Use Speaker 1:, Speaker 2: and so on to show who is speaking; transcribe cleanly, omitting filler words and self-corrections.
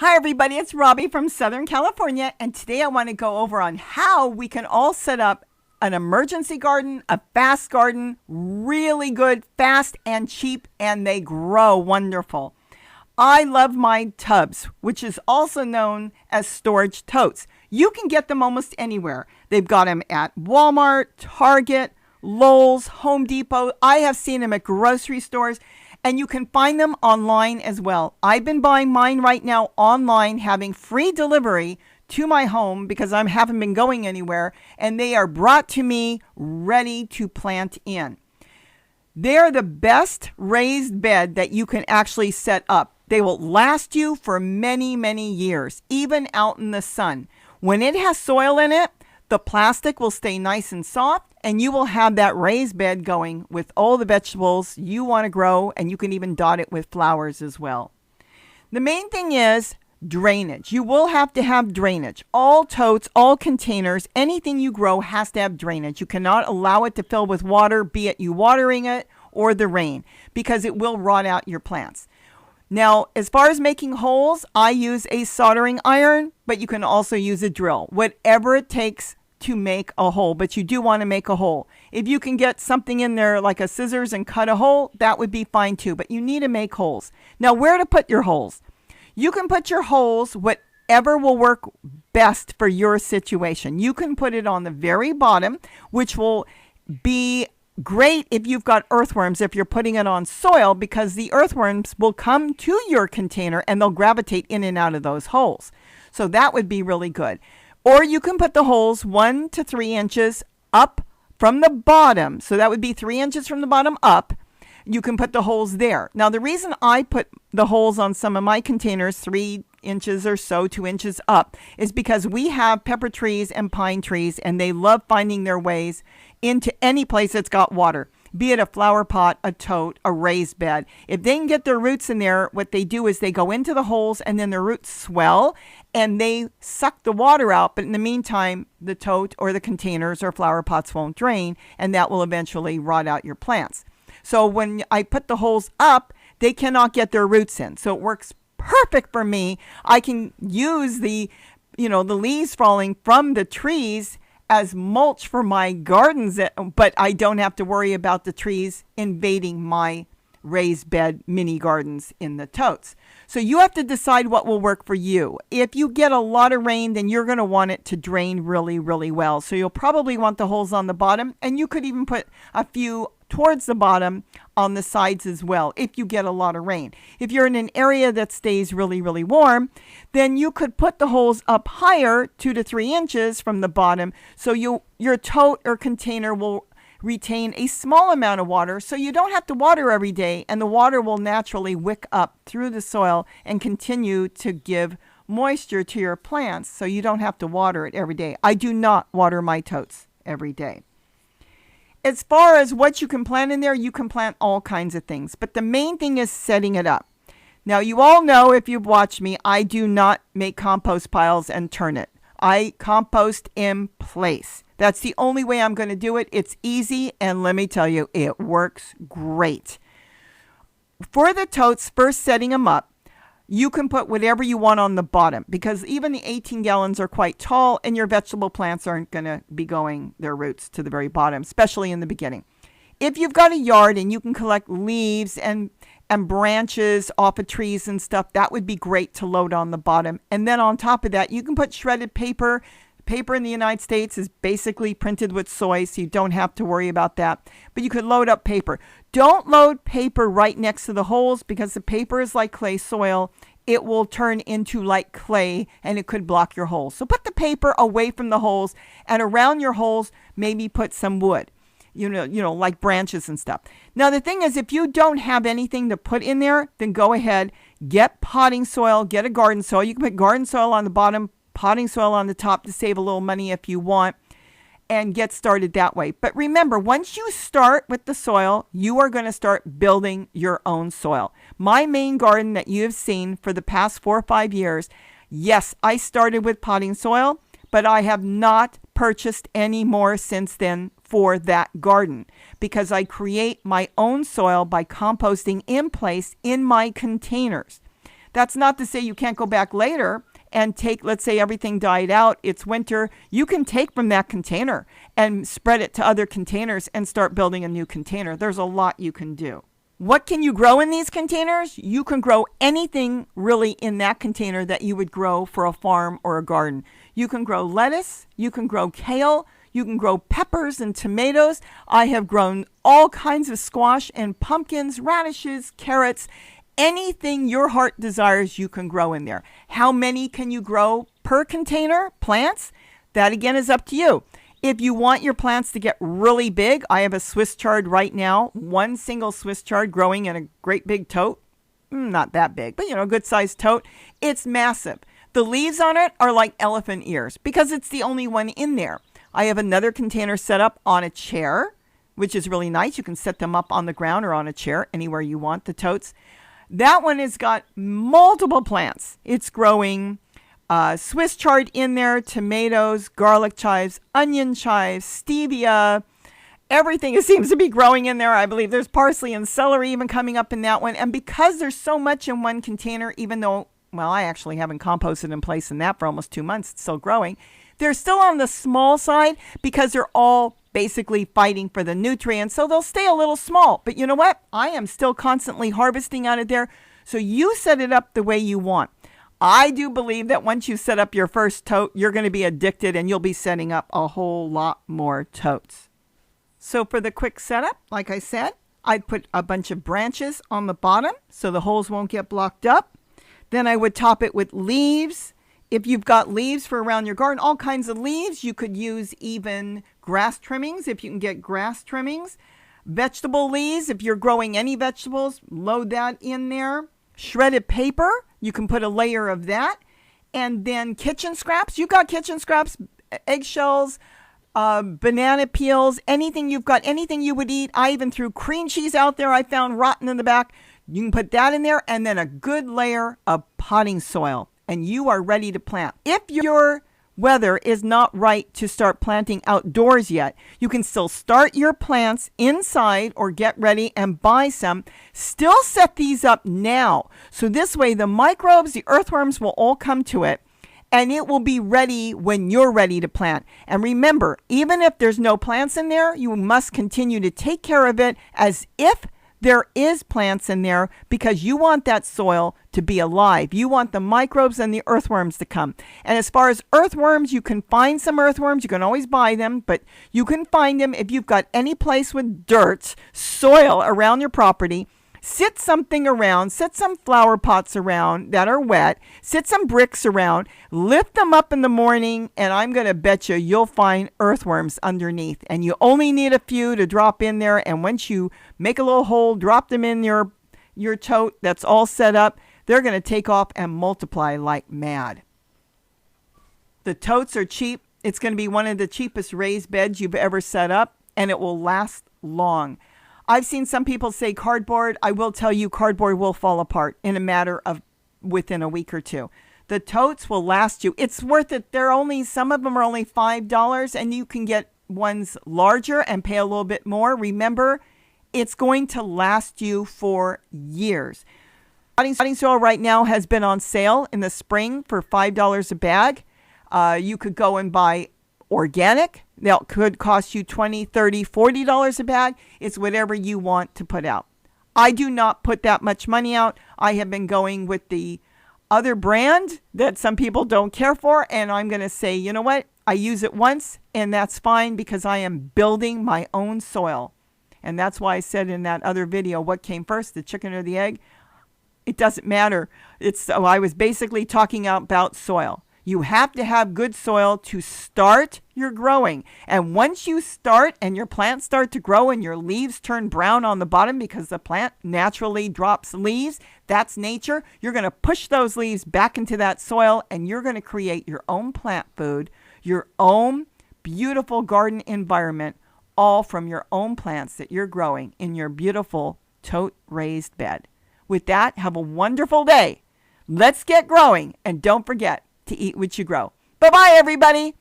Speaker 1: Hi, everybody. It's Robbie from Southern California, and today I want to go over on how we can all set up an emergency garden, a fast garden, really good, fast and cheap, and they grow wonderful. I love my tubs, which is also known as storage totes. You can get them almost anywhere. They've got them at Walmart, Target, Lowe's, Home Depot. I have seen them at grocery stores. And you can find them online as well. I've been buying mine right now online, having free delivery to my home because I haven't been going anywhere. And they are brought to me ready to plant in. They're the best raised bed that you can actually set up. They will last you for many, many years, even out in the sun. When it has soil in it, the plastic will stay nice and soft, and you will have that raised bed going with all the vegetables you want to grow, and you can even dot it with flowers as well. The main thing is drainage. You will have to have drainage. All totes, all containers, anything you grow has to have drainage. You cannot allow it to fill with water, be it you watering it or the rain, because it will rot out your plants. Now, as far as making holes, I use a soldering iron, but you can also use a drill. Whatever it takes to make a hole, but you do want to make a hole. If you can get something in there like a scissors and cut a hole, that would be fine too, but you need to make holes. Now, where to put your holes? You can put your holes whatever will work best for your situation. You can put it on the very bottom, which will be great if you've got earthworms, if you're putting it on soil, because the earthworms will come to your container and they'll gravitate in and out of those holes. So that would be really good. Or you can put the holes 1 to 3 inches up from the bottom. So that would be 3 inches from the bottom up. You can put the holes there. Now, the reason I put the holes on some of my containers 3 inches or so, 2 inches up, is because we have pepper trees and pine trees, and they love finding their ways into any place that's got water, be it a flower pot, a tote, a raised bed. If they can get their roots in there, what they do is they go into the holes and then their roots swell and they suck the water out. But in the meantime, the tote or the containers or flower pots won't drain, and that will eventually rot out your plants. So when I put the holes up, they cannot get their roots in. So it works perfect for me. I can use the leaves falling from the trees as mulch for my gardens, but I don't have to worry about the trees invading my raised bed mini gardens in the totes. So you have to decide what will work for you. If you get a lot of rain, then you're going to want it to drain really, really well. So you'll probably want the holes on the bottom, and you could even put a few towards the bottom on the sides as well if you get a lot of rain. If you're in an area that stays really, really warm, then you could put the holes up higher, 2 to 3 inches from the bottom, so your tote or container will retain a small amount of water, so you don't have to water every day, and the water will naturally wick up through the soil and continue to give moisture to your plants, so you don't have to water it every day. I do not water my totes every day. As far as what you can plant in there, you can plant all kinds of things, but the main thing is setting it up. Now, you all know, if you've watched me, I do not make compost piles and turn it. I compost in place. That's the only way I'm going to do it. It's easy, and let me tell you, it works great. For the totes, first setting them up, you can put whatever you want on the bottom, because even the 18 gallons are quite tall, and your vegetable plants aren't going to be going their roots to the very bottom, especially in the beginning. If you've got a yard and you can collect leaves and branches off of trees and stuff, that would be great to load on the bottom. And then on top of that, you can put shredded paper. Paper in the United States is basically printed with soy, so you don't have to worry about that. But you could load up paper. Don't load paper right next to the holes, because the paper is like clay soil. It will turn into like clay, and it could block your holes. So put the paper away from the holes, and around your holes, maybe put some wood. Like branches and stuff. Now, the thing is, if you don't have anything to put in there, then go ahead, get potting soil, get a garden soil. You can put garden soil on the bottom, potting soil on the top to save a little money if you want, and get started that way. But remember, once you start with the soil, you are going to start building your own soil. My main garden that you have seen for the past 4 or 5 years, yes, I started with potting soil, but I have not purchased any more since then for that garden, because I create my own soil by composting in place in my containers. That's not to say you can't go back later and take, let's say everything died out, it's winter, you can take from that container and spread it to other containers and start building a new container. There's a lot you can do. What can you grow in these containers? You can grow anything really in that container that you would grow for a farm or a garden. You can grow lettuce, you can grow kale, you can grow peppers and tomatoes. I have grown all kinds of squash and pumpkins, radishes, carrots. Anything your heart desires, you can grow in there. How many can you grow per container? Plants? That again is up to you. If you want your plants to get really big, I have a Swiss chard right now, one single Swiss chard growing in a great big tote. Not that big, but a good sized tote. It's massive. The leaves on it are like elephant ears because it's the only one in there. I have another container set up on a chair, which is really nice. You can set them up on the ground or on a chair, anywhere you want, the totes. That one has got multiple plants. It's growing Swiss chard in there, tomatoes, garlic chives, onion chives, stevia. Everything seems to be growing in there. I believe there's parsley and celery even coming up in that one. And because there's so much in one container, even though, I actually haven't composted in place in that for almost 2 months, it's still growing. They're still on the small side because they're all basically fighting for the nutrients. So they'll stay a little small. But you know what? I am still constantly harvesting out of there. So you set it up the way you want. I do believe that once you set up your first tote, you're going to be addicted and you'll be setting up a whole lot more totes. So for the quick setup, like I said, I'd put a bunch of branches on the bottom so the holes won't get blocked up. Then I would top it with leaves. If you've got leaves for around your garden, all kinds of leaves, you could use even grass trimmings if you can get grass trimmings. Vegetable leaves, if you're growing any vegetables, load that in there. Shredded paper, you can put a layer of that. And then kitchen scraps. You've got kitchen scraps, eggshells, banana peels, anything you've got, anything you would eat. I even threw cream cheese out there I found rotten in the back. You can put that in there and then a good layer of potting soil. And you are ready to plant. If your weather is not right to start planting outdoors yet, you can still start your plants inside or get ready and buy some. Still set these up now. So this way the microbes, the earthworms will all come to it and it will be ready when you're ready to plant. And remember, even if there's no plants in there, you must continue to take care of it as if there is plants in there because you want that soil to be alive. You want the microbes and the earthworms to come. And as far as earthworms, you can find some earthworms. You can always buy them, but you can find them if you've got any place with dirt, soil around your property. Sit something around, sit some flower pots around that are wet, sit some bricks around, lift them up in the morning, and I'm going to bet you'll find earthworms underneath. And you only need a few to drop in there, and once you make a little hole, drop them in your tote that's all set up, they're going to take off and multiply like mad. The totes are cheap. It's going to be one of the cheapest raised beds you've ever set up, and it will last long. I've seen some people say cardboard. I will tell you cardboard will fall apart in a matter of within a week or two. The totes will last you. It's worth it. Some of them are only $5 and you can get ones larger and pay a little bit more. Remember, it's going to last you for years. Potting soil right now has been on sale in the spring for $5 a bag. You could go and buy organic. That could cost you $20, $30, $40 a bag. It's whatever you want to put out. I do not put that much money out. I have been going with the other brand that some people don't care for. And I'm going to say, you know what? I use it once and that's fine because I am building my own soil. And that's why I said in that other video, what came first, the chicken or the egg? It doesn't matter. I was basically talking about soil. You have to have good soil to start your growing. And once you start and your plants start to grow and your leaves turn brown on the bottom because the plant naturally drops leaves, that's nature. You're going to push those leaves back into that soil and you're going to create your own plant food, your own beautiful garden environment, all from your own plants that you're growing in your beautiful tote raised bed. With that, have a wonderful day. Let's get growing and don't forget to eat what you grow. Bye-bye, everybody.